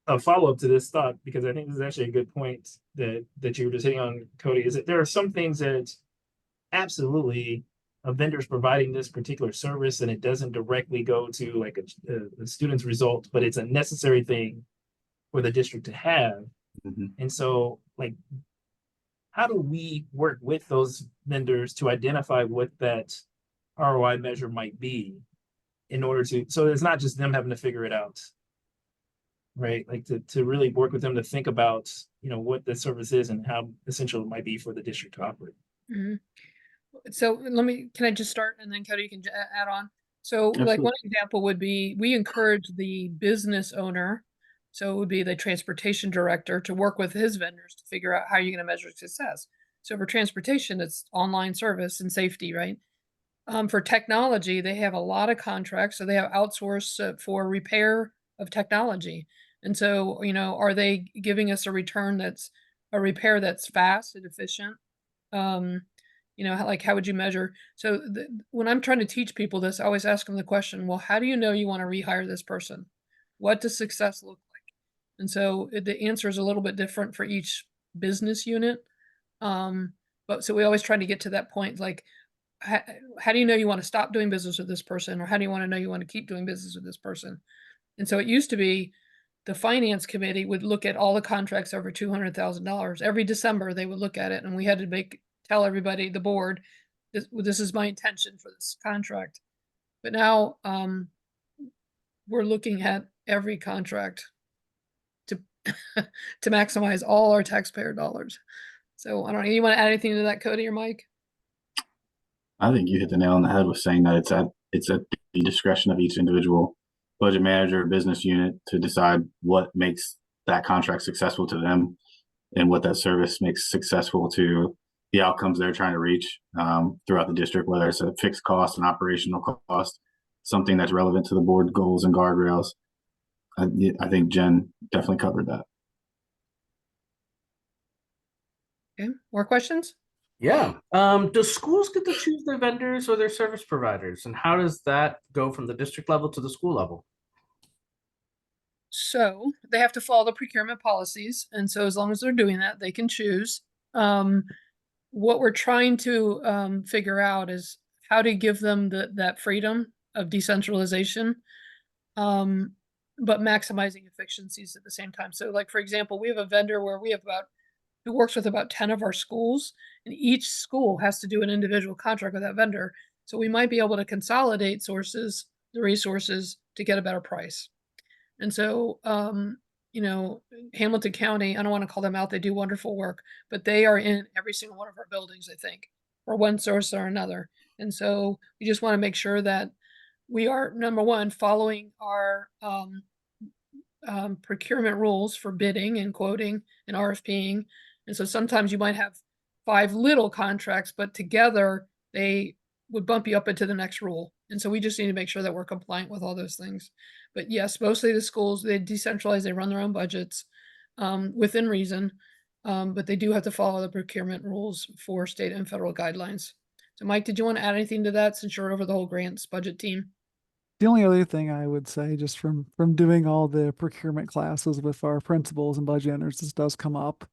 a follow-up to this thought, because I think this is actually a good point that you were just hitting on, Cody, is that there are some things that absolutely a vendor's providing this particular service and it doesn't directly go to like a student's result, but it's a necessary thing for the district to have. Mm-hmm. And so like, how do we work with those vendors to identify what that ROI measure might be in order to, so it's not just them having to figure it out, right? Like to really work with them to think about, you know, what the service is and how essential it might be for the district to operate. Mm-hmm. So can I just start and then Cody, you can add on. So Absolutely. like one example would be, we encourage the business owner, so it would be the transportation director, to work with his vendors to figure out how you're going to measure success. So for transportation, it's online service and safety, right? For technology, they have a lot of contracts, so they have outsourced for repair of technology. And so, you know, are they giving us a return that's a repair that's fast and efficient? You know, like how would you measure? So when I'm trying to teach people this, I always ask them the question, well, how do you know you want to rehire this person? What does success look like? And so the answer is a little bit different for each business unit. But so we always try to get to that point, like, how do you know you want to stop doing business with this person? Or how do you want to know you want to keep doing business with this person? And so it used to be the finance committee would look at all the contracts over $200,000. Every December, they would look at it, and we had to tell everybody, the board, this is my intention for this contract. But now we're looking at every contract to to maximize all our taxpayer dollars. So I don't know, you want to add anything to that, Cody or Mike? I think you hit the nail on the head with saying that it's at the discretion of each individual budget manager or business unit to decide what makes that contract successful to them and what that service makes successful to the outcomes they're trying to reach throughout the district, whether it's a fixed cost, an operational cost, something that's relevant to the board goals and guardrails. I think Jen definitely covered that. Okay, more questions? Yeah. Do schools get to choose their vendors or their service providers? And how does that go from the district level to the school level? So they have to follow the procurement policies, and so as long as they're doing that, they can choose. What we're trying to figure out is how to give them that freedom of decentralization, but maximizing efficiencies at the same time. So, like for example, we have a vendor where we have who works with about 10 of our schools, and each school has to do an individual contract with that vendor. So we might be able to consolidate the resources to get a better price. And so, you know, Hamilton County, I don't want to call them out, they do wonderful work, but they are in every single one of our buildings, I think, for one source or another. And so we just want to make sure that we are, number one, following our procurement rules for bidding and quoting and RFPing. And so sometimes you might have 5 little contracts, but together they would bump you up into the next rule. And so we just need to make sure that we're compliant with all those things. But yes, mostly the schools, they decentralize, they run their own budgets within reason. But they do have to follow the procurement rules for state and federal guidelines. So Mike, did you want to add anything to that since you're over the whole grants budget team? The only other thing I would say, just from doing all the procurement classes with our principals and budget owners, this does come up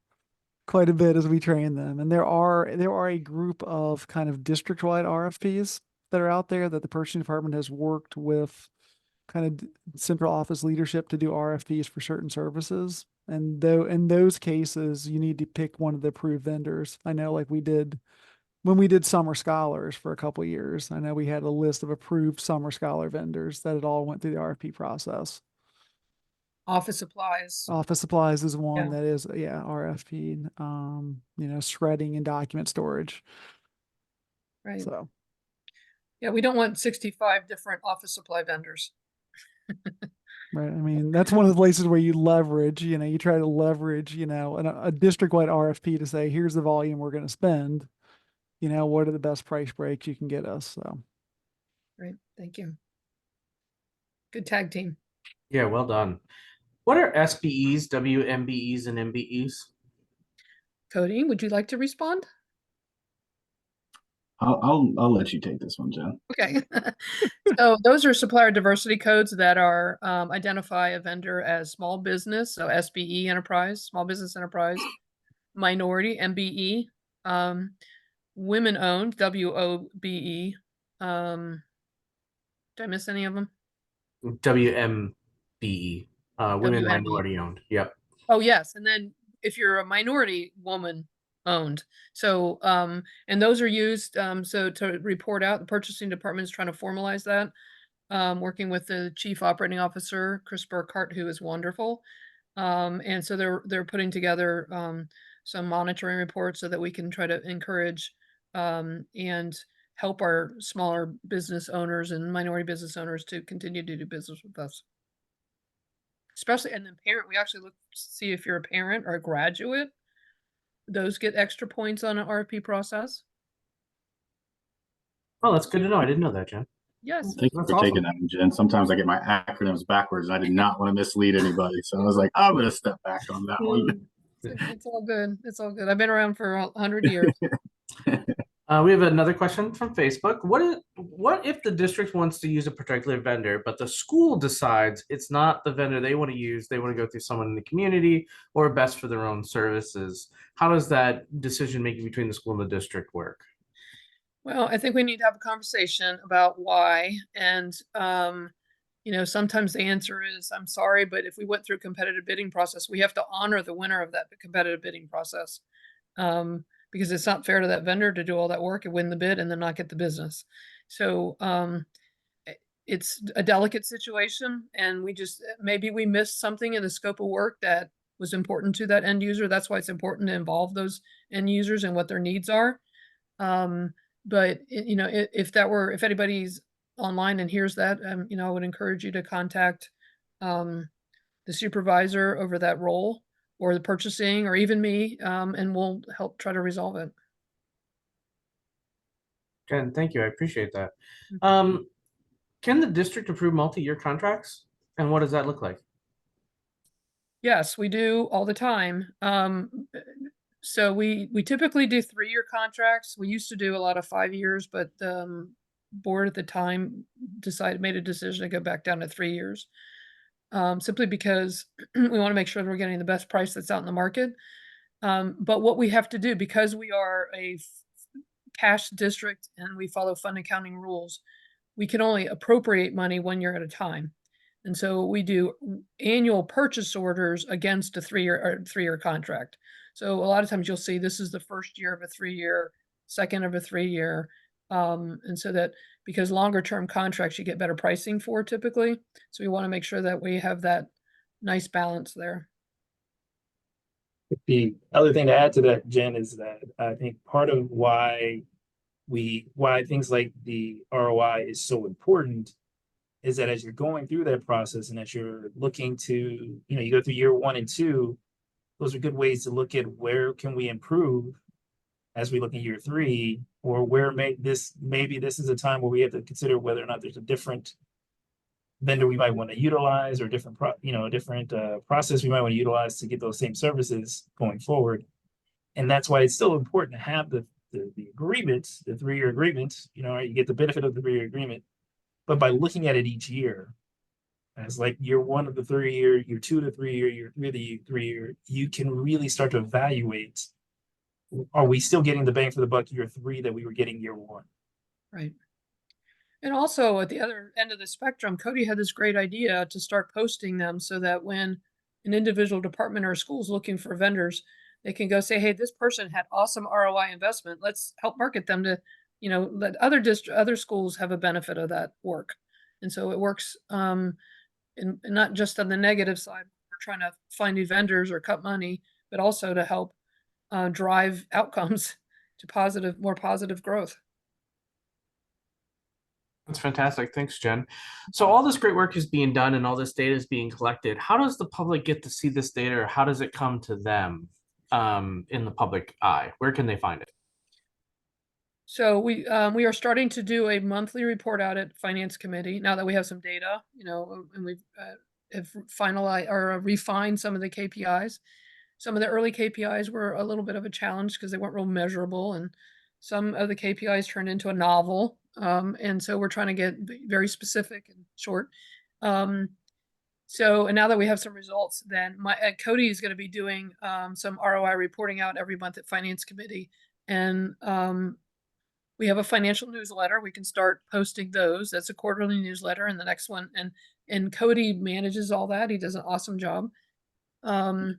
quite a bit as we train them. And there are a group of kind of district-wide RFPs that are out there that the purchasing department has worked with kind of central office leadership to do RFPs for certain services. And though in those cases, you need to pick one of the approved vendors. I know, like we did when we did summer scholars for a couple of years. I know we had a list of approved summer scholar vendors that it all went through the RFP process. Office supplies. Office supplies is one Yeah. that is, RFP, you know, shredding and document storage. Right. So, Yeah, we don't want 65 different office supply vendors. right. I mean, that's one of the places where you leverage, you know, you try to leverage, you know, a district-wide RFP to say, here's the volume we're going to spend. You know, what are the best price breaks you can get us? So, Right. Thank you. Good tag team. Yeah, well done. What are SBEs, WMBEs, and MBEs? Cody, would you like to respond? I'll let you take this one, Jen. Okay. So those are supplier diversity codes that are identify a vendor as small business, so SBE enterprise, small business enterprise, minority, MBE, women owned, WOBE. Did I miss any of them? WMBE, women WMBE. minority owned. Yep. Oh, yes. And then if you're a minority woman owned. So, and those are used, so to report out, the purchasing department is trying to formalize that. Working with the chief operating officer, Chris Burkhart, who is wonderful. And so they're putting together, some monitoring reports so that we can try to encourage, and help our smaller business owners and minority business owners to continue to do business with us. Especially, and then parent, we actually look to see if you're a parent or a graduate, those get extra points on an RFP process. Oh, that's good to know. I didn't know that, Jen. Yes. Thank you That's for awesome. taking that one, Jen. Sometimes I get my acronyms backwards and I did not want to mislead anybody. So I was like, I'm going to step back on that one. It's all good. It's all good. I've been around for 100 years. We have another question from Facebook. What if the district wants to use a particular vendor, but the school decides it's not the vendor they want to use? They want to go through someone in the community or best for their own services. How does that decision making between the school and the district work? Well, I think we need to have a conversation about why. And, you know, sometimes the answer is, I'm sorry, but if we went through a competitive bidding process, we have to honor the winner of that competitive bidding process. Because it's not fair to that vendor to do all that work and win the bid and then not get the business. So, it's a delicate situation, and maybe we missed something in the scope of work that was important to that end user. That's why it's important to involve those end users and what their needs are. But you know, if anybody's online and hears that, you know, I would encourage you to contact the supervisor over that role, or the purchasing, or even me, and we'll help try to resolve it. Jen, thank you. I appreciate that. Mhm. Can the district approve multi-year contracts? And what does that look like? Yes, we do all the time. So we typically do 3-year contracts. We used to do a lot of 5 years, but board at the time made a decision to go back down to 3 years. Simply because we want to make sure that we're getting the best price that's out in the market. But what we have to do, because we are a cash district and we follow fund accounting rules, we can only appropriate money 1 year at a time. And so we do annual purchase orders against a 3-year contract. So a lot of times you'll see this is the first year of a 3-year, second of a 3-year. And so that because longer term contracts you get better pricing for typically. So we want to make sure that we have that nice balance there. The other thing to add to that, Jen, is that I think part of why things like the ROI is so important is that as you're going through that process and as you're looking to, you go through year 1 and 2, those are good ways to look at where can we improve as we look at year 3, or where maybe this is a time where we have to consider whether or not there's a different vendor we might want to utilize, or different process we might want to utilize to get those same services going forward. And that's why it's still important to have the agreements, the 3-year agreements. You get the benefit of the 3-year agreement, but by looking at it each year as like year 1 of the 3-year, year 2 to 3-year, year 3 of the 3-year, you can really start to evaluate, are we still getting the bang for the buck year 3 that we were getting year 1? Right. And also at the other end of the spectrum, Cody had this great idea to start posting them so that when an individual department or school is looking for vendors, they can go say, hey, this person had awesome ROI investment. Let's help market them to, let other schools have a benefit of that work. And so it works and not just on the negative side, we're trying to find new vendors or cut money, but also to help drive outcomes to more positive growth. That's fantastic. Thanks, Jen. So all this great work is being done and all this data is being collected. How does the public get to see this data, or how does it come to them in the public eye? Where can they find it? So we are starting to do a monthly report out at Finance Committee now that we have some data, and we've have finalized or refined some of the KPIs. Some of the early KPIs were a little bit of a challenge because they weren't real measurable, and some of the KPIs turned into a novel. And so we're trying to get very specific and short. And now that we have some results, then Cody is going to be doing some ROI reporting out every month at Finance Committee, and we have a financial newsletter. We can start posting those. That's a quarterly newsletter, and the next one, and Cody manages all that. He does an awesome job. And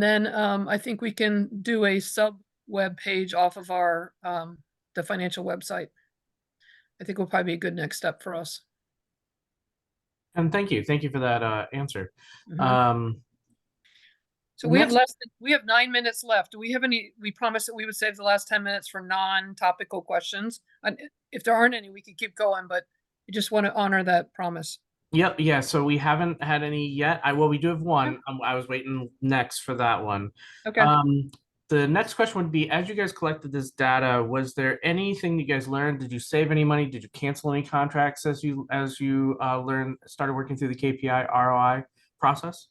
then I think we can do a sub web page off of our the financial website. I think will probably be a good next step for us. And thank you for that answer. Mhm. So we have 9 minutes left. Do we have any? We promised that we would save the last 10 minutes for non-topical questions. And if there aren't any, we could keep going, but we just want to honor that promise. Yep. Yeah. So we haven't had any yet. We do have one. I was waiting next for that one. Okay. The next question would be, as you guys collected this data, was there anything you guys learned? Did you save any money? Did you cancel any contracts as you started working through the KPI ROI process?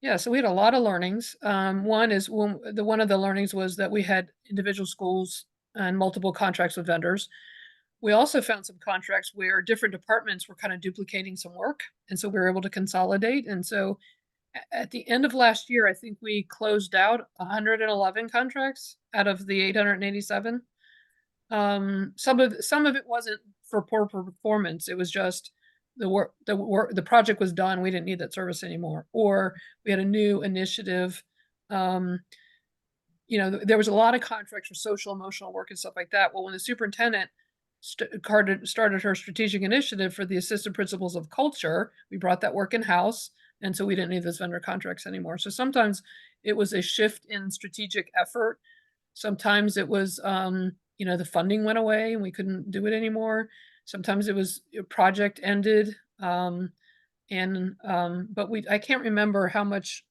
Yeah, so we had a lot of learnings. One of the learnings was that we had individual schools and multiple contracts with vendors. We also found some contracts where different departments were kind of duplicating some work, and so we were able to consolidate. And so at the end of last year, I think we closed out 111 contracts out of the 887. Some of it wasn't for poor performance. It was just the project was done. We didn't need that service anymore, or we had a new initiative. There was a lot of contracts for social emotional work and stuff like that. Well, when the superintendent started her strategic initiative for the assistant principals of culture, we brought that work in-house, and so we didn't need those vendor contracts anymore. So sometimes it was a shift in strategic effort. Sometimes it was the funding went away and we couldn't do it anymore. Sometimes it was a project ended, but I can't remember how much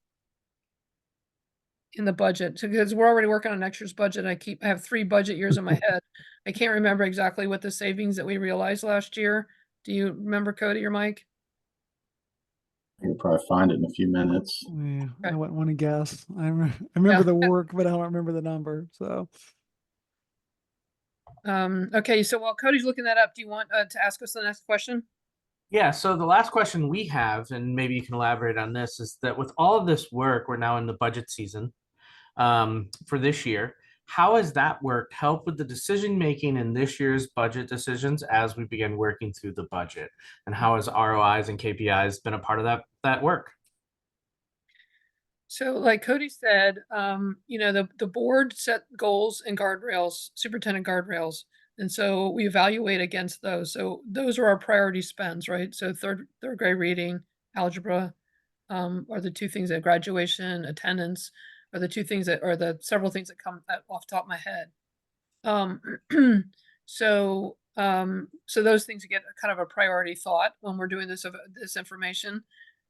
in the budget, because we're already working on next year's budget. I have 3 budget years in my head. I can't remember exactly what the savings that we realized last year. Do you remember, Cody or Mike? I can probably find it in a few minutes. Yeah, I Okay. wouldn't want to guess. I remember Yeah. the work, but I don't remember the number. So Okay, so while Cody's looking that up, do you want to ask us the next question? Yeah, so the last question we have, and maybe you can elaborate on this, is that with all of this work, we're now in the budget season for this year. How has that work helped with the decision making in this year's budget decisions as we begin working through the budget? And how has ROIs and KPIs been a part of that work? So like Cody said, the board set goals and guardrails, superintendent guardrails. And so we evaluate against those. So those are our priority spends, right? So third grade reading, algebra, are the 2 things that graduation, attendance are the 2 things that are the several things that come off the top of my head. So those things get kind of a priority thought when we're doing this information.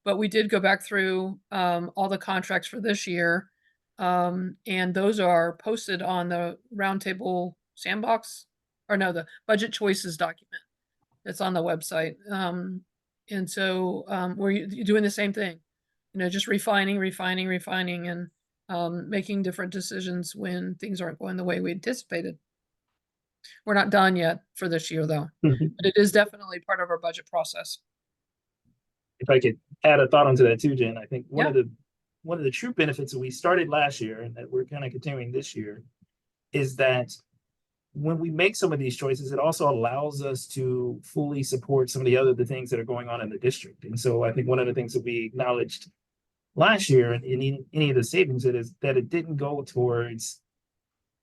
But we did go back through all the contracts for this year, and those are posted on the Roundtable Sandbox, or no, the Budget Choices document that's on the website. And so we're doing the same thing, just refining, and making different decisions when things aren't going the way we anticipated. We're not done yet for this year, though, but it is definitely part of our budget process. If I could add a thought onto that too, Jen, I think one Yeah. of the true benefits that we started last year and that we're kind of continuing this year is that when we make some of these choices, it also allows us to fully support some of the things that are going on in the district. And so I think one of the things that we acknowledged last year in any of the savings is that it didn't go towards,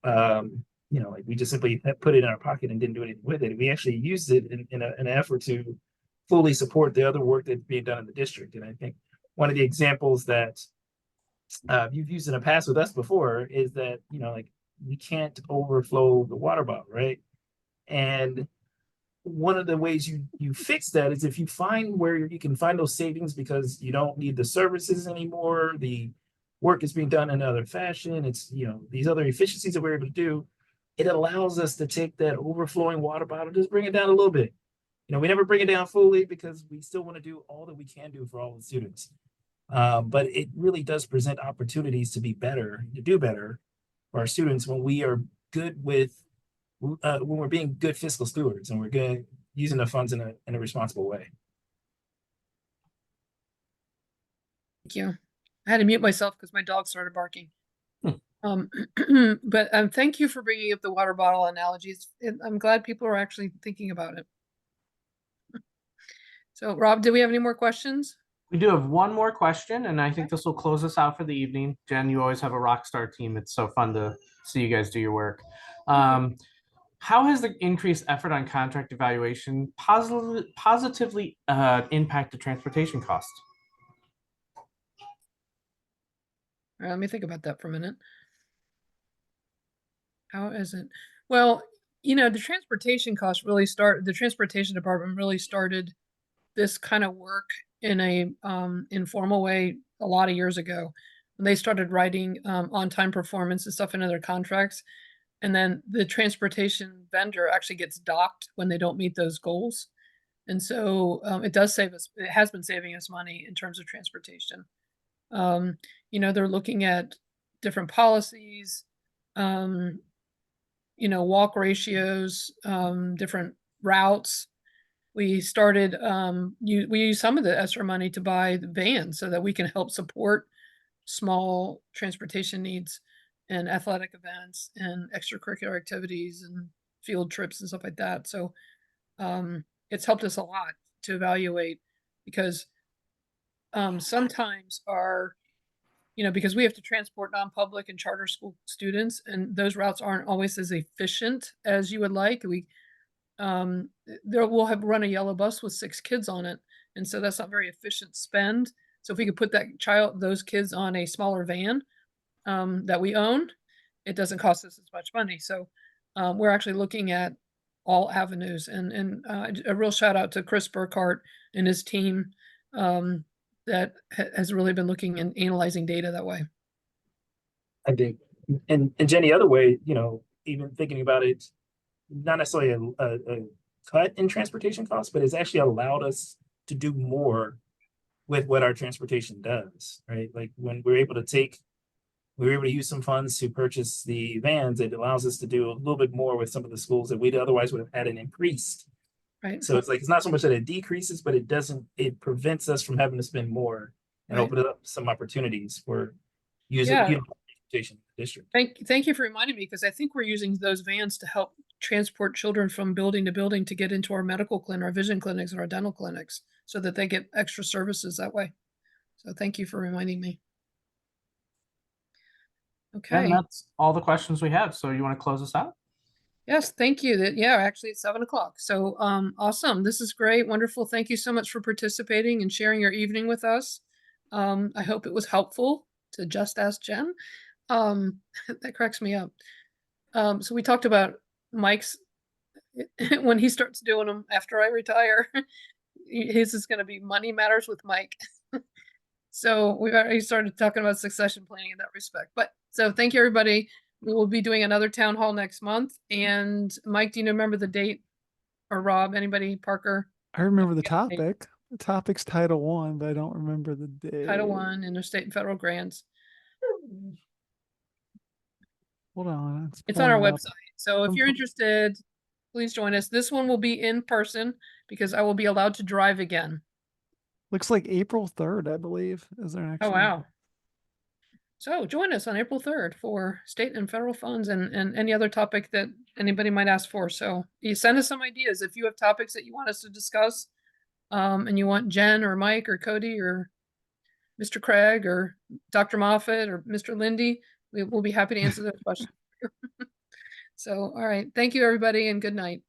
like we just simply put it in our pocket and didn't do anything with it. We actually used it in an effort to fully support the other work that's being done in the district. And I think one of the examples that you've used in the past with us before is that, we can't overflow the water bottle, right? And one of the ways you fix that is if you find where you can find those savings because you don't need the services anymore, the work is being done in another fashion, it's, these other efficiencies that we're able to do, it allows us to take that overflowing water bottle, just bring it down a little bit. We never bring it down fully because we still want to do all that we can do for all the students. But it really does present opportunities to do better for our students when we are good with, when we're being good fiscal stewards and we're good using the funds in a responsible way. Thank you. I had to mute myself because my dog started barking. But thank you for bringing up the water bottle analogies. I'm glad people are actually thinking about it. So Rob, do we have any more questions? We do have one more question, and I think this will close us out for the evening. Jen, you always have a rock star team. It's so fun to see you guys do your work. How has the increased effort on contract evaluation positively impacted transportation costs? All right, let me think about that for a minute. How is it? Well, the transportation costs the transportation department really started this kind of work in a informal way a lot of years ago when they started writing on-time performance and stuff into their contracts. And then the transportation vendor actually gets docked when they don't meet those goals. And so it has been saving us money in terms of transportation. They're looking at different policies, walk ratios, different routes. We started, we use some of the ESSER money to buy the vans so that we can help support small transportation needs and athletic events and extracurricular activities and field trips and stuff like that. So it's helped us a lot to evaluate because sometimes because we have to transport non-public and charter school students, and those routes aren't always as efficient as you would like. We'll have run a yellow bus with 6 kids on it, and so that's not very efficient spend. So if we could put those kids on a smaller van that we own, it doesn't cost us as much money. So we're actually looking at all avenues, and a real shout out to Chris Burkhart and his team that has really been looking and analyzing data that way. I think, and Jenny, other way, you know, even thinking about it, not necessarily a cut in transportation costs, but it's actually allowed us to do more with what our transportation does, right? Like when we were able to use some funds to purchase the vans, it allows us to do a little bit more with some of the schools that we otherwise would have had an increased. Right. So it's like, it's not so much that it decreases, but it prevents us from having to spend more and Right. open up some opportunities for using Yeah. transportation in the district. Thank you for reminding me, because I think we're using those vans to help transport children from building to building to get into our medical clinic, our vision clinics, and our dental clinics, so that they get extra services that way. So thank you for reminding me. Okay. And that's all the questions we have. So you want to close us out? Yes, thank you. Yeah, actually it's 7 o'clock. So awesome. This is great. Wonderful. Thank you so much for participating and sharing your evening with us. I hope it was helpful to Just Ask Jen. That cracks me up. So we talked about Mike's when he starts doing them after I retire. His is going to be Money Matters with Mike. So we've already started talking about succession planning in that respect. But so thank you, everybody. We will be doing another town hall next month. And Mike, do you remember the date? Or Rob, anybody, Parker? I remember the forget the date. topic. The topic's Title I, but I don't remember the date. Title I, interstate and federal grants. Hold on. It's on our pulling it up. website. So if I'm you're pu- interested, please join us. This one will be in person because I will be allowed to drive again. Looks like April 3rd, I believe. Is there actually? Oh, wow. So join us on April 3rd for state and federal funds and any other topic that anybody might ask for. So you send us some ideas. If you have topics that you want us to discuss, and you want Jen or Mike or Cody or Mr. Craig or Dr. Moffat or Mr. Lindy, we will be happy to answer those questions. So, all right. Thank you, everybody, and good night.